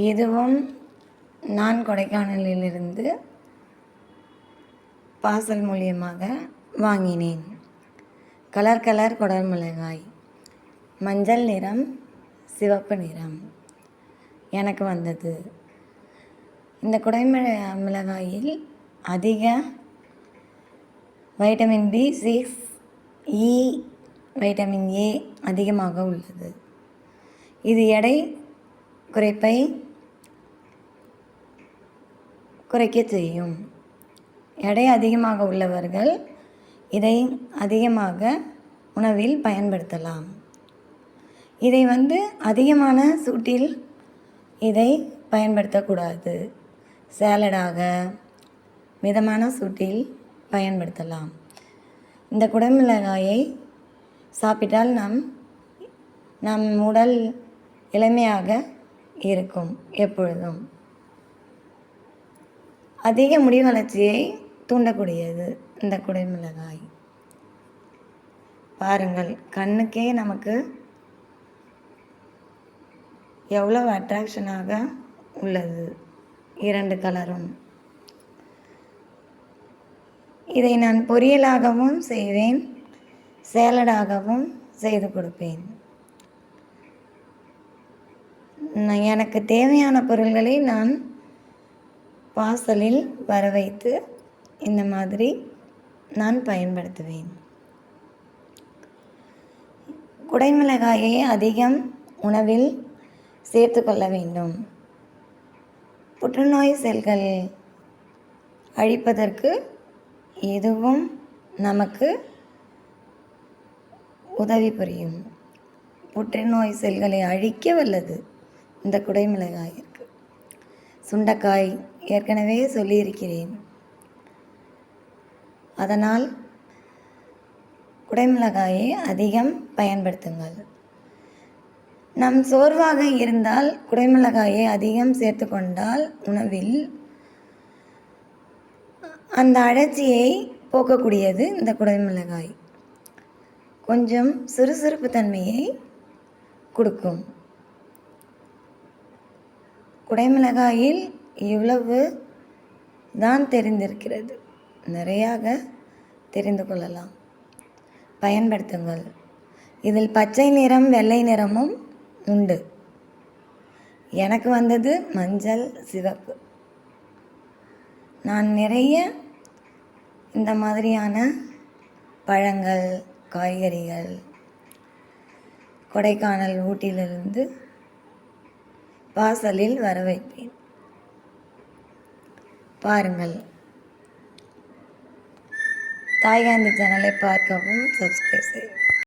இதுவும் நான் கொடைக்கானலிலிருந்து பார்சல் மூலியமாக வாங்கினேன். கலர் கலர் குடமிளகாய், மஞ்சள் நிறம், சிவப்பு நிறம் எனக்கு வந்தது. இந்த குடமிளகாயில் அதிக vitamin B6, E, vitamin A அதிகமாக உள்ளது. இது எடை குறைப்பை குறைக்க செய்யும். எடை அதிகமாக உள்ளவர்கள் இதை அதிகமாக உணவில் பயன்படுத்தலாம். இதை அதிகமான சூட்டில் இதை பயன்படுத்தக்கூடாது. சேலடாக மிதமான சூட்டில் பயன்படுத்தலாம். இந்த குடமிளகாயை சாப்பிட்டால் நம் உடல் இளமையாக இருக்கும். எப்பொழுதும் அதிக முடி வளர்ச்சியை தூண்டக்கூடியது இந்த குடமிளகாய். பாருங்கள், கண்ணுக்கே நமக்கு எவ்வளவு அட்ராக்ஷனாக உள்ளது, 2 கலரும். இதை நான் பொரியலாகவும் செய்வேன், சேலடாகவும் செய்து கொடுப்பேன். எனக்கு தேவையான பொருள்களை நான் பார்சலில் வர வைத்து இந்த மாதிரி நான் பயன்படுத்துவேன். குடமிளகாயை அதிகம் உணவில் சேர்த்து கொள்ள வேண்டும். புற்றுநோய் செல்கள் அழிப்பதற்கு இதுவும் நமக்கு உதவி புரியும். புற்றுநோய் செல்களை அழிக்க வல்லது இந்த குடமிளகாயிற்கு. சுண்டைக்காய் ஏற்கனவே சொல்லியிருக்கிறேன். அதனால் குடமிளகாயை அதிகம் பயன்படுத்துங்கள். நம் சோர்வாக இருந்தால் குடமிளகாயை அதிகம் சேர்த்து கொண்டால் உணவில் அந்த அழற்சியை போக்கக்கூடியது இந்த குடமிளகாய். கொஞ்சம் சுறுசுறுப்பு தன்மையை கொடுக்கும். குடமிளகாயில் இவ்வளவு தான் தெரிந்திருக்கிறது. நிறையாக தெரிந்து கொள்ளலாம். பயன்படுத்துங்கள். இதில் பச்சை நிறம், வெள்ளை நிறமும் உண்டு. எனக்கு வந்தது மஞ்சள், சிவப்பு. நான் நிறைய இந்த மாதிரியான பழங்கள், காய்கறிகள் கொடைக்கானல், ஊட்டியிலிருந்து பார்சலில் வர வைப்பேன். பாருங்கள். தாய் காந்தி சேனலை பார்க்கவும் சப்ஸ்கிரைப் செய்யவும்.